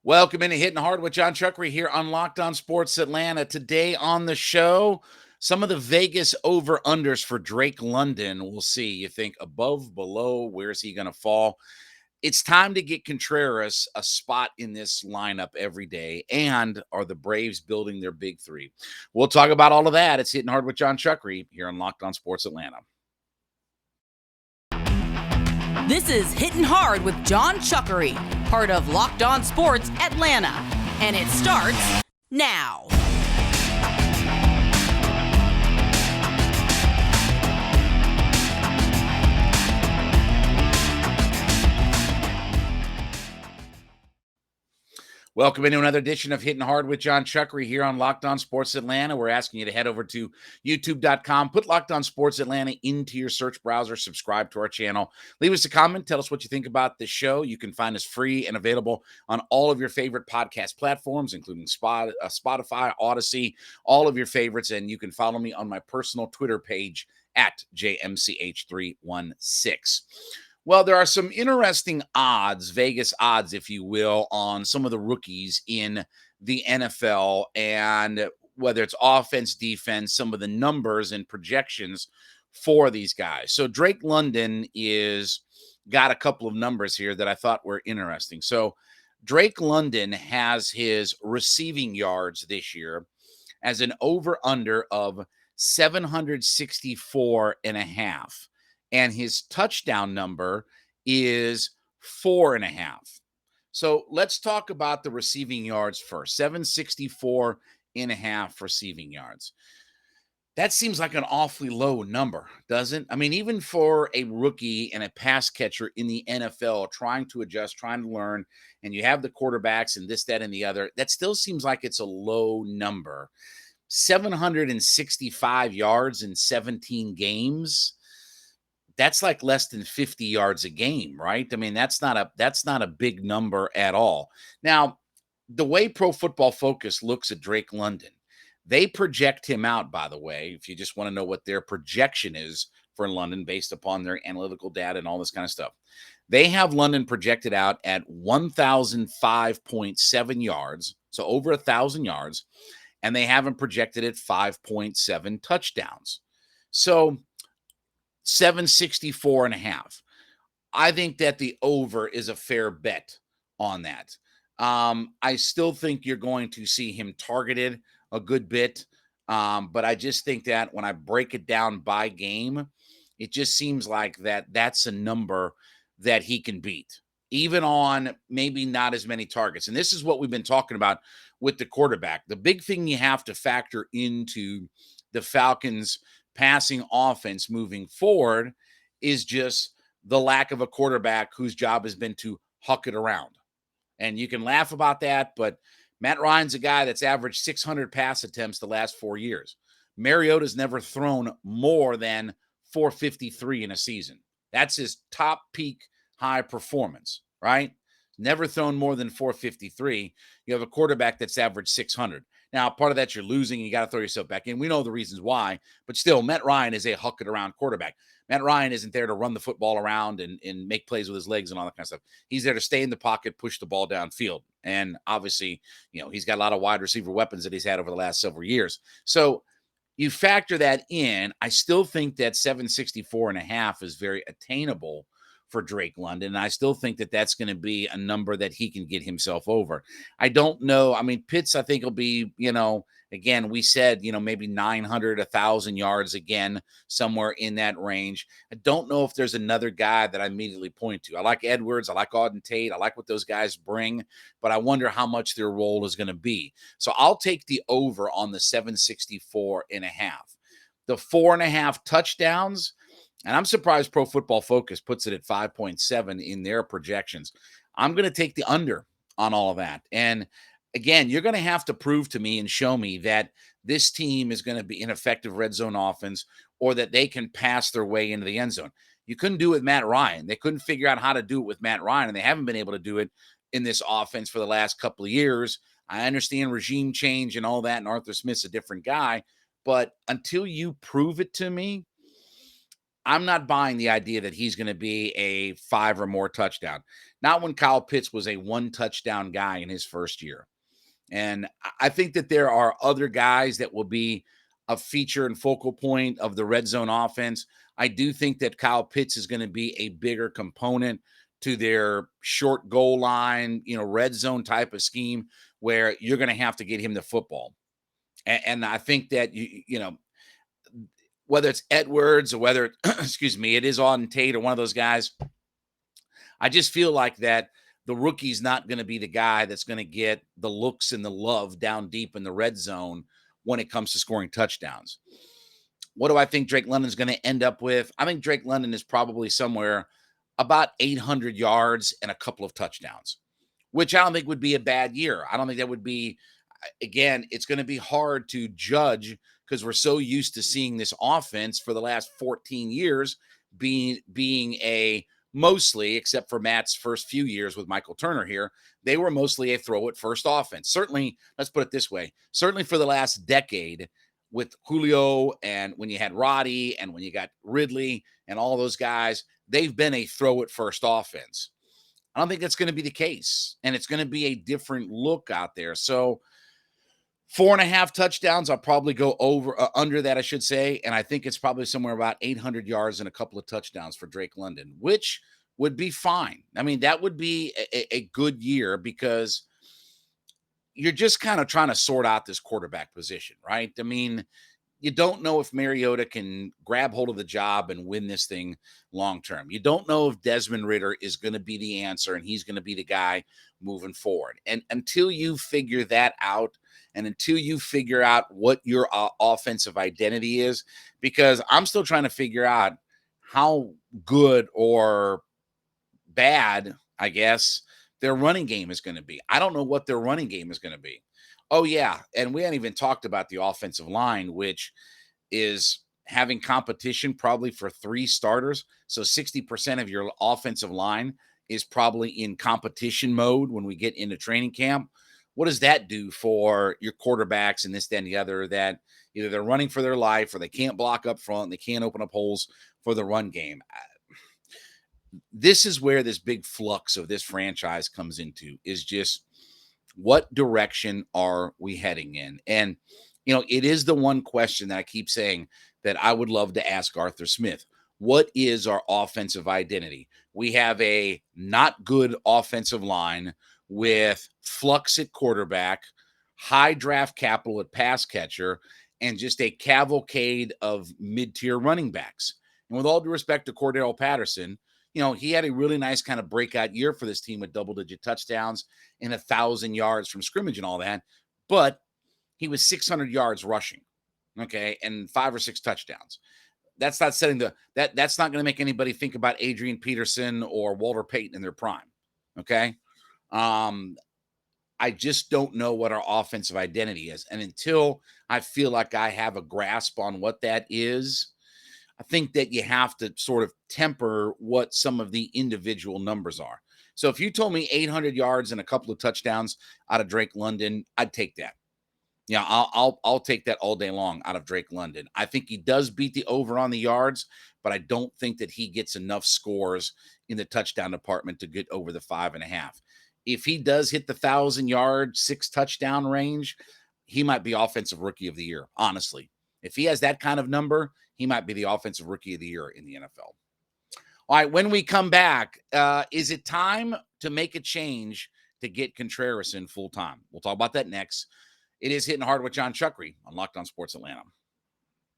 Welcome into Hittin Hard with Jon Chuckery here on Locked On Sports Atlanta. Today on the show, some of the Vegas over-unders for Drake London. We'll see. You think above, below, where's he going to fall? It's time to get Contreras a spot in this lineup every day. And are the Braves building their big three? We'll talk about all of that. It's Hittin Hard with Jon Chuckery here on Locked On Sports Atlanta. This is Hittin Hard with Jon Chuckery, part of Locked On Sports Atlanta. And it starts now. Welcome into another edition of Hittin Hard with Jon Chuckery here on Locked On Sports Atlanta. We're asking you to head over to youtube.com, put Locked On Sports Atlanta into your search browser, subscribe to our channel, leave us a comment, tell us what you think about the show. You can find us free and available on all of your favorite podcast platforms, including Spotify, Odyssey, all of your favorites, and you can follow me on my personal Twitter page at JMCH316. Well, there are some interesting odds, Vegas odds, if you will, on some of the rookies in the NFL, and whether it's offense, defense, some of the numbers and projections for these guys. So Drake London is got a couple of numbers here that I thought were interesting. So Drake London has his receiving yards this year as an over-under of 764 and a half. And his touchdown number is 4.5. So let's talk about the receiving yards first. 764 and a half receiving yards. That seems like an awfully low number, doesn't? I mean, even for a rookie and a pass catcher in the NFL trying to adjust, trying to learn, and you have the quarterbacks and this, that, and the other, that still seems like it's a low number. 765 yards in 17 games. That's like less than 50 yards a game, right? I mean, that's not a big number at all. Now, the way Pro Football Focus looks at Drake London, they project him out, by the way, if you just want to know what their projection is for London based upon their analytical data and all this kind of stuff. They have London projected out at 1,005.7 yards, so over 1,000 yards, and they have him projected at 5.7 touchdowns. So 764 and a half. I think that the over is a fair bet on that. I still think you're going to see him targeted a good bit. But I just think that when I break it down by game, it just seems like that's a number that he can beat, even on maybe not as many targets. And this is what we've been talking about with the quarterback. The big thing you have to factor into the Falcons' passing offense moving forward is just the lack of a quarterback whose job has been to huck it around. And you can laugh about that, but Matt Ryan's a guy that's averaged 600 pass attempts the last 4 years. Mariota's never thrown more than 453 in a season. That's his top peak high performance, right? Never thrown more than 453. You have a quarterback that's averaged 600. Now, part of that you're losing, you got to throw yourself back in. We know the reasons why, but still, Matt Ryan is a huck it around quarterback. Matt Ryan isn't there to run the football around and make plays with his legs and all that kind of stuff. He's there to stay in the pocket, push the ball downfield. And obviously, he's got a lot of wide receiver weapons that he's had over the last several years. So you factor that in, I still think that 764 and a half is very attainable for Drake London. And I still think that that's going to be a number that he can get himself over. I don't know. I mean, Pitts, I think will be, again, we said, maybe 900, 1,000 yards again, somewhere in that range. I don't know if there's another guy that I immediately point to. I like Edwards. I like Auden Tate. I like what those guys bring, but I wonder how much their role is going to be. So I'll take the over on the 764 and a half. The 4.5 touchdowns, and I'm surprised Pro Football Focus puts it at 5.7 in their projections. I'm going to take the under on all of that. And again, you're going to have to prove to me and show me that this team is going to be an effective red zone offense or that they can pass their way into the end zone. You couldn't do it with Matt Ryan. They couldn't figure out how to do it with Matt Ryan, and they haven't been able to do it in this offense for the last couple of years. I understand regime change and all that, and Arthur Smith's a different guy. But until you prove it to me, I'm not buying the idea that he's going to be a 5 or more touchdown. Not when Kyle Pitts was a 1 touchdown guy in his first year. And I think that there are other guys that will be a feature and focal point of the red zone offense. I do think that Kyle Pitts is going to be a bigger component to their short goal line, red zone type of scheme where you're going to have to get him the football. And I think that whether it's Edwards or whether excuse me, it is Auden Tate or one of those guys, I just feel like that the rookie's not going to be the guy that's going to get the looks and the love down deep in the red zone when it comes to scoring touchdowns. What do I think Drake London's going to end up with? I think Drake London is probably somewhere about 800 yards and a couple of touchdowns, which I don't think would be a bad year. I don't think that would be, again, it's going to be hard to judge because we're so used to seeing this offense for the last 14 years being a mostly, except for Matt's first few years with Michael Turner here, they were mostly a throw at first offense. Certainly, let's put it this way, certainly for the last decade with Julio and when you had Roddy and when you got Ridley and all those guys, they've been a throw at first offense. I don't think that's going to be the case. And it's going to be a different look out there. So 4.5 touchdowns, I'll probably go under that, I should say. And I think it's probably somewhere about 800 yards and a couple of touchdowns for Drake London, which would be fine. I mean, that would be a good year because you're just kind of trying to sort out this quarterback position, right? I mean, you don't know if Mariota can grab hold of the job and win this thing long term. You don't know if Desmond Ridder is going to be the answer and he's going to be the guy moving forward. And until you figure that out, and until you figure out what your offensive identity is, because I'm still trying to figure out how good or bad, I guess, their running game is going to be. I don't know what their running game is going to be. Oh, yeah. And we hadn't even talked about the offensive line, which is having competition probably for 3 starters. So 60% of your offensive line is probably in competition mode when we get into training camp. What does that do for your quarterbacks and this, then, the other, that either they're running for their life or they can't block up front, they can't open up holes for the run game? This is where this big flux of this franchise comes into, is just what direction are we heading in? And, it is the one question that I keep saying that I would love to ask Arthur Smith. What is our offensive identity? We have a not good offensive line with flux at quarterback, high draft capital at pass catcher, and just a cavalcade of mid-tier running backs. And with all due respect to Cordero Patterson, he had a really nice kind of breakout year for this team with double-digit touchdowns and 1,000 yards from scrimmage and all that. But he was 600 yards rushing, okay, and 5 or 6 touchdowns. That's not setting that's not going to make anybody think about Adrian Peterson or Walter Payton in their prime, okay? I just don't know what our offensive identity is. And until I feel like I have a grasp on what that is, I think that you have to sort of temper what some of the individual numbers are. So if you told me 800 yards and a couple of touchdowns out of Drake London, I'd take that. Yeah, I'll take that all day long out of Drake London. I think he does beat the over on the yards, but I don't think that he gets enough scores in the touchdown department to get over the 5.5. If he does hit the 1,000-yard, 6 touchdown range, he might be offensive rookie of the year, honestly. If he has that kind of number, he might be the offensive rookie of the year in the NFL. All right, when we come back, is it time to make a change to get Contreras in full time? We'll talk about that next. It is Hitting Hard with Jon Chuckery on Locked On Sports Atlanta.